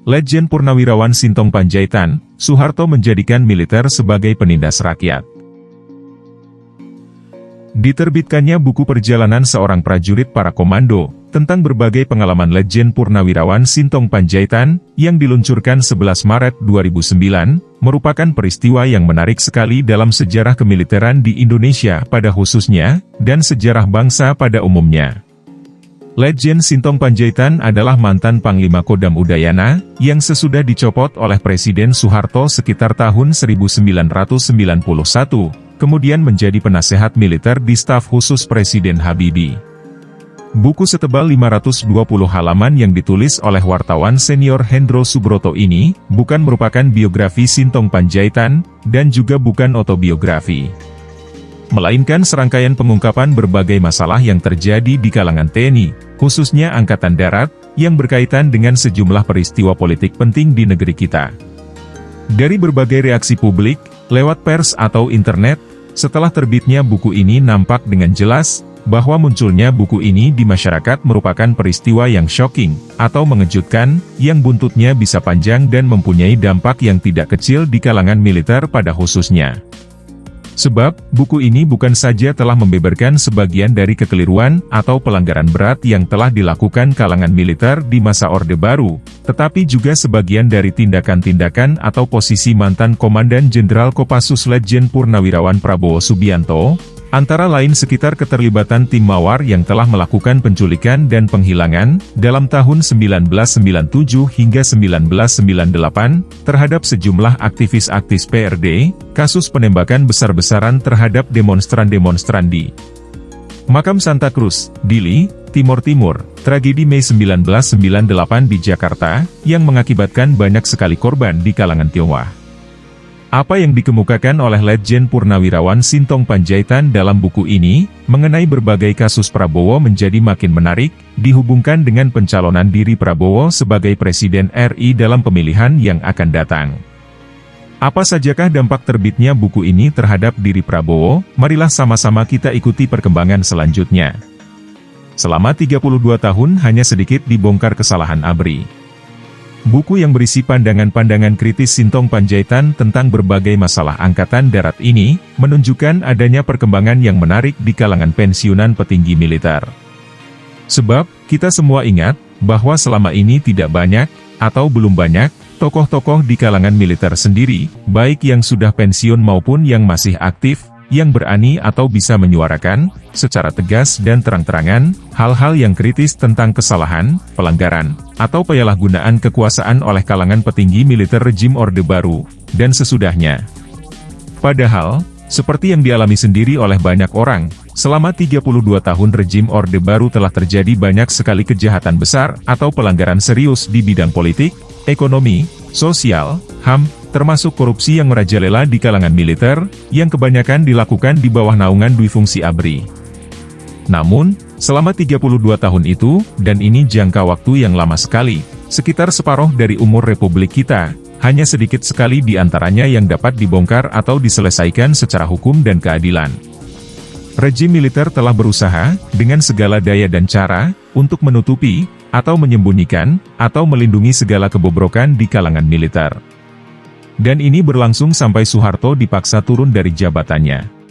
Letjen Purnawirawan Sintong Panjaitan, Soeharto menjadikan militer sebagai penindas rakyat. Diterbitkannya buku perjalanan seorang prajurit para komando, tentang berbagai pengalaman Letjen Purnawirawan Sintong Panjaitan, yang diluncurkan 11 Maret 2009, merupakan peristiwa yang menarik sekali dalam sejarah kemiliteran di Indonesia pada khususnya, dan sejarah bangsa pada umumnya. Letjen Sintong Panjaitan adalah mantan Panglima Kodam Udayana, yang sesudah dicopot oleh Presiden Soeharto sekitar tahun 1991, kemudian menjadi penasehat militer di staf khusus Presiden Habibie. Buku setebal 520 halaman yang ditulis oleh wartawan senior Hendro Subroto ini, bukan merupakan biografi Sintong Panjaitan, dan juga bukan autobiografi, melainkan serangkaian pengungkapan berbagai masalah yang terjadi di kalangan TNI, khususnya Angkatan Darat, yang berkaitan dengan sejumlah peristiwa politik penting di negeri kita. Dari berbagai reaksi publik, lewat pers atau internet, setelah terbitnya buku ini nampak dengan jelas, bahwa munculnya buku ini di masyarakat merupakan peristiwa yang shocking, atau mengejutkan, yang buntutnya bisa panjang dan mempunyai dampak yang tidak kecil di kalangan militer pada khususnya. Sebab, buku ini bukan saja telah membeberkan sebagian dari kekeliruan atau pelanggaran berat yang telah dilakukan kalangan militer di masa Orde Baru, tetapi juga sebagian dari tindakan-tindakan atau posisi mantan Komandan Jenderal Kopassus Letjen Purnawirawan Prabowo Subianto, antara lain sekitar keterlibatan tim Mawar yang telah melakukan penculikan dan penghilangan, dalam tahun 1997 hingga 1998, terhadap sejumlah aktivis-aktivis PRD, kasus penembakan besar-besaran terhadap demonstran-demonstran di Makam Santa Cruz, Dili, Timur Timur, tragedi Mei 1998 di Jakarta, yang mengakibatkan banyak sekali korban di kalangan Tionghoa. Apa yang dikemukakan oleh Letjen Purnawirawan Sintong Panjaitan dalam buku ini, mengenai berbagai kasus Prabowo menjadi makin menarik, dihubungkan dengan pencalonan diri Prabowo sebagai Presiden RI dalam pemilihan yang akan datang. Apa sajakah dampak terbitnya buku ini terhadap diri Prabowo? Marilah sama-sama kita ikuti perkembangan selanjutnya. Selama 32 tahun hanya sedikit dibongkar kesalahan ABRI. Buku yang berisi pandangan-pandangan kritis Sintong Panjaitan tentang berbagai masalah Angkatan Darat ini, menunjukkan adanya perkembangan yang menarik di kalangan pensiunan petinggi militer. Sebab, kita semua ingat, bahwa selama ini tidak banyak, atau belum banyak, tokoh-tokoh di kalangan militer sendiri, baik yang sudah pensiun maupun yang masih aktif, yang berani atau bisa menyuarakan, secara tegas dan terang-terangan, hal-hal yang kritis tentang kesalahan, pelanggaran, atau penyalahgunaan kekuasaan oleh kalangan petinggi militer rejim Orde Baru, dan sesudahnya. Padahal, seperti yang dialami sendiri oleh banyak orang, selama 32 tahun rejim Orde Baru telah terjadi banyak sekali kejahatan besar atau pelanggaran serius di bidang politik, ekonomi, sosial, HAM, termasuk korupsi yang merajalela di kalangan militer, yang kebanyakan dilakukan di bawah naungan duifungsi ABRI. Namun, selama 32 tahun itu, dan ini jangka waktu yang lama sekali, sekitar separuh dari umur Republik kita, hanya sedikit sekali di antaranya yang dapat dibongkar atau diselesaikan secara hukum dan keadilan. Rejim militer telah berusaha, dengan segala daya dan cara, untuk menutupi, atau menyembunyikan, atau melindungi segala kebobrokan di kalangan militer. Dan ini berlangsung sampai Soeharto dipaksa turun dari jabatannya.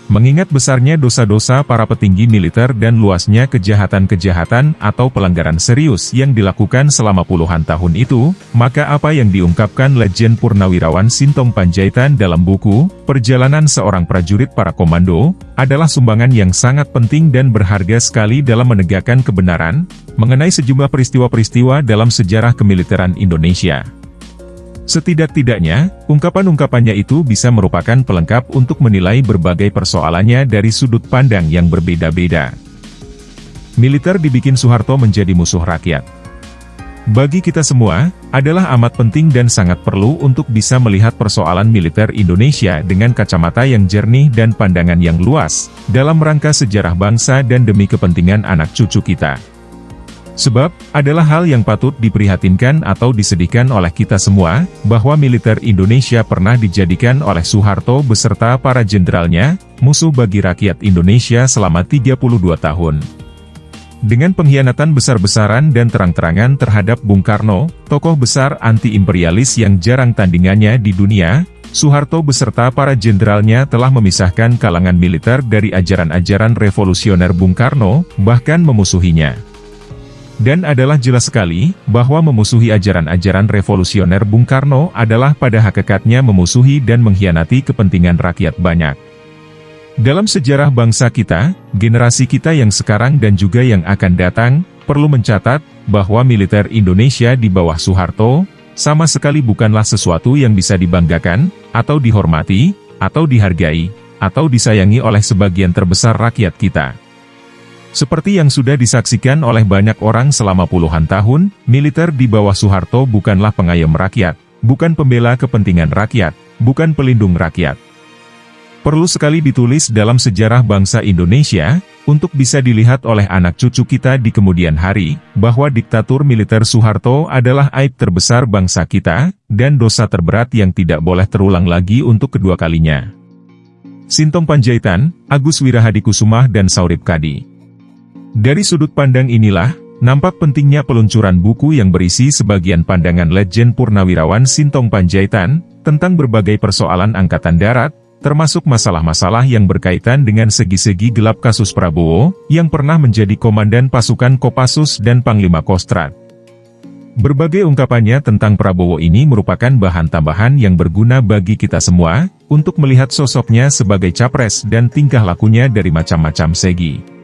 Mengingat besarnya dosa-dosa para petinggi militer dan luasnya kejahatan-kejahatan atau pelanggaran serius yang dilakukan selama puluhan tahun itu, maka apa yang diungkapkan Letjen Purnawirawan Sintong Panjaitan dalam buku Perjalanan Seorang Prajurit Para Komando, adalah sumbangan yang sangat penting dan berharga sekali dalam menegakkan kebenaran, mengenai sejumlah peristiwa-peristiwa dalam sejarah kemiliteran Indonesia. Setidak-tidaknya, ungkapan-ungkapannya itu bisa merupakan pelengkap untuk menilai berbagai persoalannya dari sudut pandang yang berbeda-beda. Militer dibikin Soeharto menjadi musuh rakyat. Bagi kita semua, adalah amat penting dan sangat perlu untuk bisa melihat persoalan militer Indonesia dengan kacamata yang jernih dan pandangan yang luas, dalam rangka sejarah bangsa dan demi kepentingan anak cucu kita. Sebab, adalah hal yang patut diprihatinkan atau disedihkan oleh kita semua, bahwa militer Indonesia pernah dijadikan oleh Soeharto beserta para jenderalnya, musuh bagi rakyat Indonesia selama 32 tahun. Dengan pengkhianatan besar-besaran dan terang-terangan terhadap Bung Karno, tokoh besar anti-imperialis yang jarang tandingannya di dunia, Soeharto beserta para jenderalnya telah memisahkan kalangan militer dari ajaran-ajaran revolusioner Bung Karno, bahkan memusuhinya. Dan adalah jelas sekali, bahwa memusuhi ajaran-ajaran revolusioner Bung Karno adalah pada hakikatnya memusuhi dan mengkhianati kepentingan rakyat banyak. Dalam sejarah bangsa kita, generasi kita yang sekarang dan juga yang akan datang, perlu mencatat, bahwa militer Indonesia di bawah Soeharto, sama sekali bukanlah sesuatu yang bisa dibanggakan, atau dihormati, atau dihargai, atau disayangi oleh sebagian terbesar rakyat kita. Seperti yang sudah disaksikan oleh banyak orang selama puluhan tahun, militer di bawah Soeharto bukanlah pengayom rakyat, bukan pembela kepentingan rakyat, bukan pelindung rakyat. Perlu sekali ditulis dalam sejarah bangsa Indonesia, untuk bisa dilihat oleh anak cucu kita di kemudian hari, bahwa diktatur militer Soeharto adalah aib terbesar bangsa kita, dan dosa terberat yang tidak boleh terulang lagi untuk kedua kalinya. Sintong Panjaitan, Agus Wirahadikusumah dan Saurip Kadi. Dari sudut pandang inilah, nampak pentingnya peluncuran buku yang berisi sebagian pandangan Letjen Purnawirawan Sintong Panjaitan, tentang berbagai persoalan Angkatan Darat, termasuk masalah-masalah yang berkaitan dengan segi-segi gelap kasus Prabowo, yang pernah menjadi komandan pasukan Kopassus dan Panglima Kostrat. Berbagai ungkapannya tentang Prabowo ini merupakan bahan tambahan yang berguna bagi kita semua, untuk melihat sosoknya sebagai capres dan tingkah lakunya dari macam-macam segi.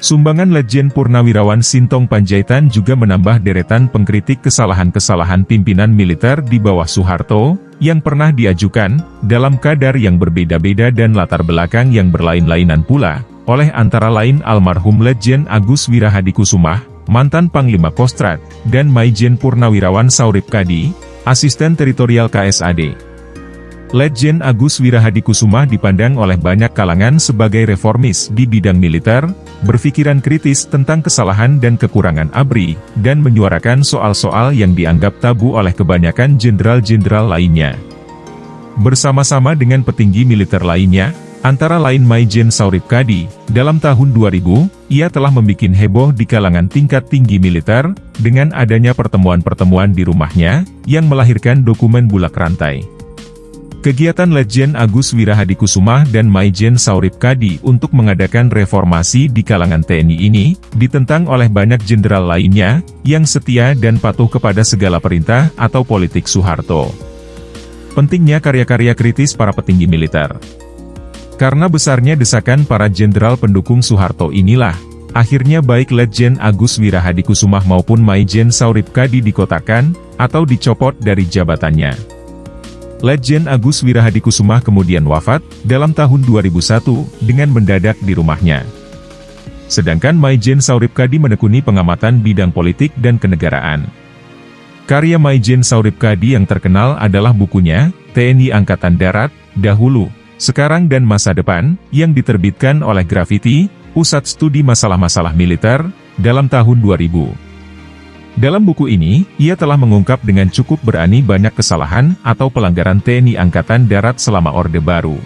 Sumbangan Letjen Purnawirawan Sintong Panjaitan juga menambah deretan pengkritik kesalahan-kesalahan pimpinan militer di bawah Soeharto, yang pernah diajukan, dalam kadar yang berbeda-beda dan latar belakang yang berlain-lainan pula, oleh antara lain almarhum Letjen Agus Wirahadikusumah, mantan Panglima Kostrat, dan Maijen Purnawirawan Saurip Kadi, asisten teritorial KSAD. Letjen Agus Wirahadikusumah dipandang oleh banyak kalangan sebagai reformis di bidang militer, berpikiran kritis tentang kesalahan dan kekurangan ABRI, dan menyuarakan soal-soal yang dianggap tabu oleh kebanyakan jenderal-jenderal lainnya. Bersama-sama dengan petinggi militer lainnya, antara lain Maijen Saurip Kadi, dalam tahun 2000, ia telah membuat heboh di kalangan tingkat tinggi militer, dengan adanya pertemuan-pertemuan di rumahnya, yang melahirkan dokumen bulak rantai. Kegiatan Letjen Agus Wirahadikusumah dan Maijen Saurip Kadi untuk mengadakan reformasi di kalangan TNI ini, ditentang oleh banyak jenderal lainnya, yang setia dan patuh kepada segala perintah atau politik Soeharto. Pentingnya karya-karya kritis para petinggi militer. Karena besarnya desakan para jenderal pendukung Soeharto inilah, akhirnya baik Letjen Agus Wirahadikusumah maupun Maijen Saurip Kadi dikotakan, atau dicopot dari jabatannya. Letjen Agus Wirahadikusumah kemudian wafat, dalam tahun 2001, dengan mendadak di rumahnya. Sedangkan Maijen Saurip Kadi menekuni pengamatan bidang politik dan kenegaraan. Karya Maijen Saurip Kadi yang terkenal adalah bukunya, TNI Angkatan Darat, Dahulu, Sekarang dan Masa Depan, yang diterbitkan oleh Grafiti, Pusat Studi Masalah-Masalah Militer, dalam tahun 2000. Dalam buku ini, ia telah mengungkap dengan cukup berani banyak kesalahan atau pelanggaran TNI Angkatan Darat selama Orde Baru.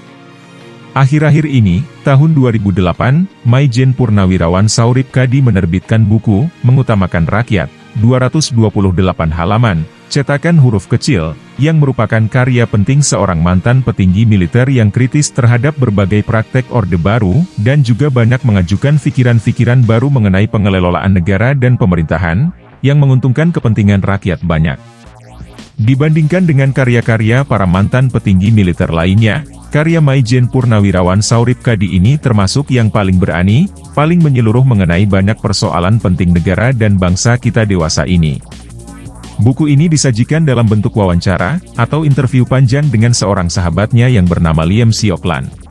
Akhir-akhir ini, tahun 2008, Maijen Purnawirawan Saurip Kadi menerbitkan buku, Mengutamakan Rakyat, 228 halaman, cetakan huruf kecil, yang merupakan karya penting seorang mantan petinggi militer yang kritis terhadap berbagai praktek Orde Baru, dan juga banyak mengajukan pikiran-pikiran baru mengenai pengelolaan negara dan pemerintahan, yang menguntungkan kepentingan rakyat banyak. Dibandingkan dengan karya-karya para mantan petinggi militer lainnya, karya Maijen Purnawirawan Saurip Kadi ini termasuk yang paling berani, paling menyeluruh mengenai banyak persoalan penting negara dan bangsa kita dewasa ini. Buku ini disajikan dalam bentuk wawancara, atau interview panjang dengan seorang sahabatnya yang bernama Liam Sioklan.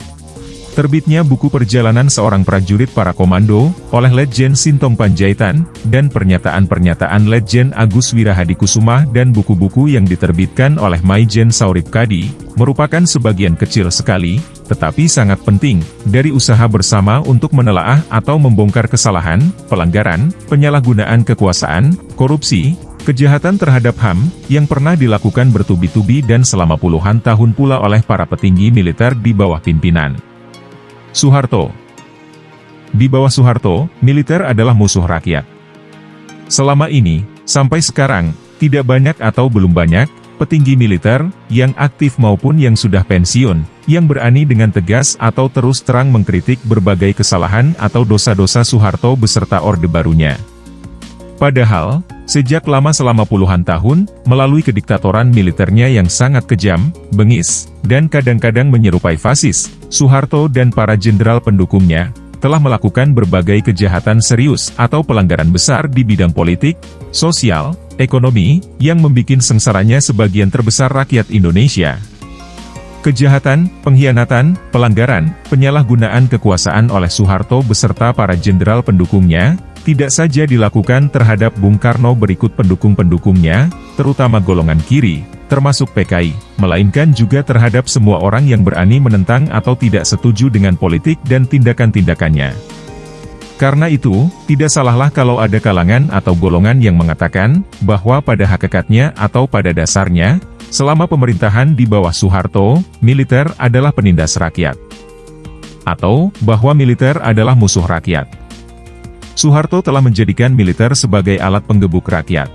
Terbitnya buku perjalanan seorang prajurit para komando, oleh Letjen Sintong Panjaitan, dan pernyataan-pernyataan Letjen Agus Wirahadikusumah dan buku-buku yang diterbitkan oleh Maijen Saurip Kadi, merupakan sebagian kecil sekali, tetapi sangat penting, dari usaha bersama untuk menelaah atau membongkar kesalahan, pelanggaran, penyalahgunaan kekuasaan, korupsi, kejahatan terhadap HAM, yang pernah dilakukan bertubi-tubi dan selama puluhan tahun pula oleh para petinggi militer di bawah pimpinan Soeharto. Di bawah Soeharto, militer adalah musuh rakyat. Selama ini, sampai sekarang, tidak banyak atau belum banyak petinggi militer, yang aktif maupun yang sudah pensiun, yang berani dengan tegas atau terus terang mengkritik berbagai kesalahan atau dosa-dosa Soeharto beserta Orde Barunya. Padahal, sejak lama selama puluhan tahun, melalui kediktatoran militernya yang sangat kejam, bengis, dan kadang-kadang menyerupai fasis, Soeharto dan para jenderal pendukungnya, telah melakukan berbagai kejahatan serius atau pelanggaran besar di bidang politik, sosial, ekonomi, yang membuat sengsaranya sebagian terbesar rakyat Indonesia. Kejahatan, pengkhianatan, pelanggaran, penyalahgunaan kekuasaan oleh Soeharto beserta para jenderal pendukungnya, tidak saja dilakukan terhadap Bung Karno berikut pendukung-pendukungnya, terutama golongan kiri, termasuk PKI, melainkan juga terhadap semua orang yang berani menentang atau tidak setuju dengan politik dan tindakan-tindakannya. Karena itu, tidak salahlah kalau ada kalangan atau golongan yang mengatakan, bahwa pada hakikatnya atau pada dasarnya, selama pemerintahan di bawah Soeharto, militer adalah penindas rakyat. Atau, bahwa militer adalah musuh rakyat. Soeharto telah menjadikan militer sebagai alat penggebuk rakyat.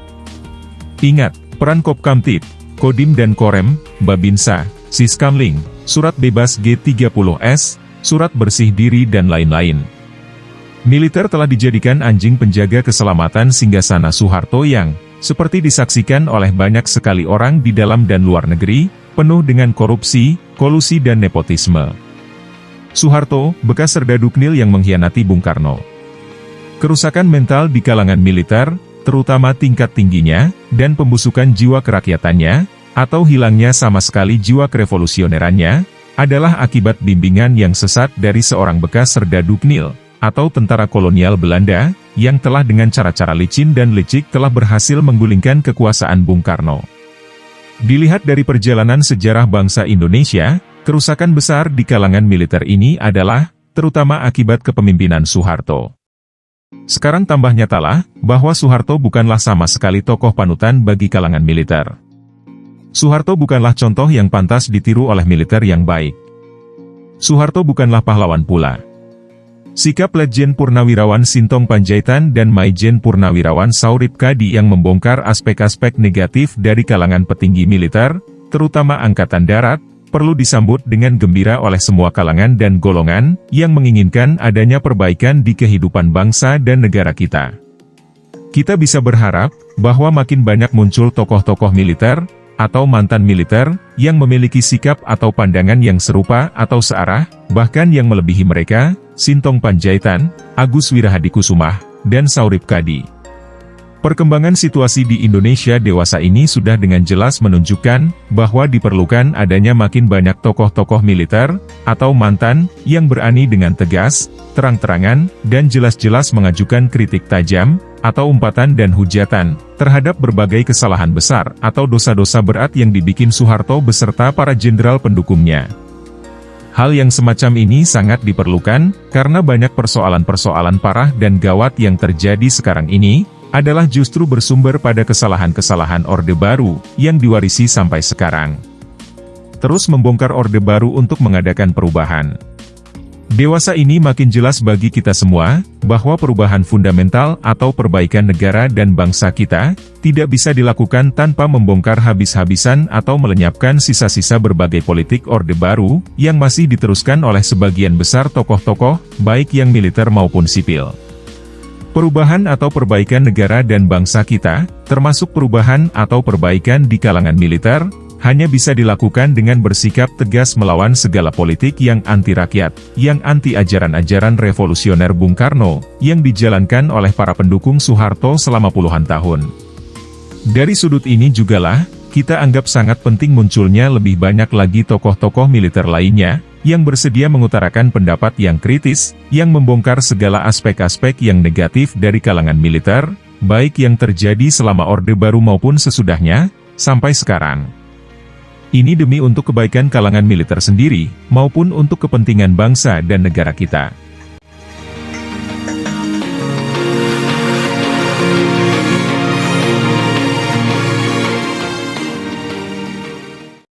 Ingat, peran Kopkamtib, Kodim dan Korem, Babinsa, Siskamling, Surat Bebas G30S, Surat Bersih Diri dan lain-lain. Militer telah dijadikan anjing penjaga keselamatan singgasana Soeharto yang, seperti disaksikan oleh banyak sekali orang di dalam dan luar negeri, penuh dengan korupsi, kolusi dan nepotisme. Soeharto, bekas serdadu KNIL yang mengkhianati Bung Karno. Kerusakan mental di kalangan militer, terutama tingkat tingginya, dan pembusukan jiwa kerakyatannya, atau hilangnya sama sekali jiwa kerevolusionerannya, adalah akibat bimbingan yang sesat dari seorang bekas serdadu KNIL, atau tentara kolonial Belanda, yang telah dengan cara-cara licin dan licik telah berhasil menggulingkan kekuasaan Bung Karno. Dilihat dari perjalanan sejarah bangsa Indonesia, kerusakan besar di kalangan militer ini adalah, terutama akibat kepemimpinan Soeharto. Sekarang tambah nyatalah, bahwa Soeharto bukanlah sama sekali tokoh panutan bagi kalangan militer. Soeharto bukanlah contoh yang pantas ditiru oleh militer yang baik. Soeharto bukanlah pahlawan pula. Sikap Letjen Purnawirawan Sintong Panjaitan dan Maijen Purnawirawan Saurip Kadi yang membongkar aspek-aspek negatif dari kalangan petinggi militer, terutama Angkatan Darat, perlu disambut dengan gembira oleh semua kalangan dan golongan, yang menginginkan adanya perbaikan di kehidupan bangsa dan negara kita. Kita bisa berharap, bahwa makin banyak muncul tokoh-tokoh militer, atau mantan militer, yang memiliki sikap atau pandangan yang serupa atau searah, bahkan yang melebihi mereka, Sintong Panjaitan, Agus Wirahadikusumah, dan Saurip Kadi. Perkembangan situasi di Indonesia dewasa ini sudah dengan jelas menunjukkan, bahwa diperlukan adanya makin banyak tokoh-tokoh militer, atau mantan, yang berani dengan tegas, terang-terangan, dan jelas-jelas mengajukan kritik tajam, atau umpatan dan hujatan, terhadap berbagai kesalahan besar atau dosa-dosa berat yang dibikin Soeharto beserta para jenderal pendukungnya. Hal yang semacam ini sangat diperlukan, karena banyak persoalan-persoalan parah dan gawat yang terjadi sekarang ini, adalah justru bersumber pada kesalahan-kesalahan Orde Baru, yang diwarisi sampai sekarang. Terus membongkar Orde Baru untuk mengadakan perubahan. Dewasa ini makin jelas bagi kita semua, bahwa perubahan fundamental atau perbaikan negara dan bangsa kita, tidak bisa dilakukan tanpa membongkar habis-habisan atau melenyapkan sisa-sisa berbagai politik Orde Baru, yang masih diteruskan oleh sebagian besar tokoh-tokoh, baik yang militer maupun sipil. Perubahan atau perbaikan negara dan bangsa kita, termasuk perubahan atau perbaikan di kalangan militer, hanya bisa dilakukan dengan bersikap tegas melawan segala politik yang anti rakyat, yang anti ajaran-ajaran revolusioner Bung Karno, yang dijalankan oleh para pendukung Soeharto selama puluhan tahun. Dari sudut ini jugalah, kita anggap sangat penting munculnya lebih banyak lagi tokoh-tokoh militer lainnya, yang bersedia mengutarakan pendapat yang kritis, yang membongkar segala aspek-aspek yang negatif dari kalangan militer, baik yang terjadi selama Orde Baru maupun sesudahnya, sampai sekarang. Ini demi untuk kebaikan kalangan militer sendiri, maupun untuk kepentingan bangsa dan negara kita.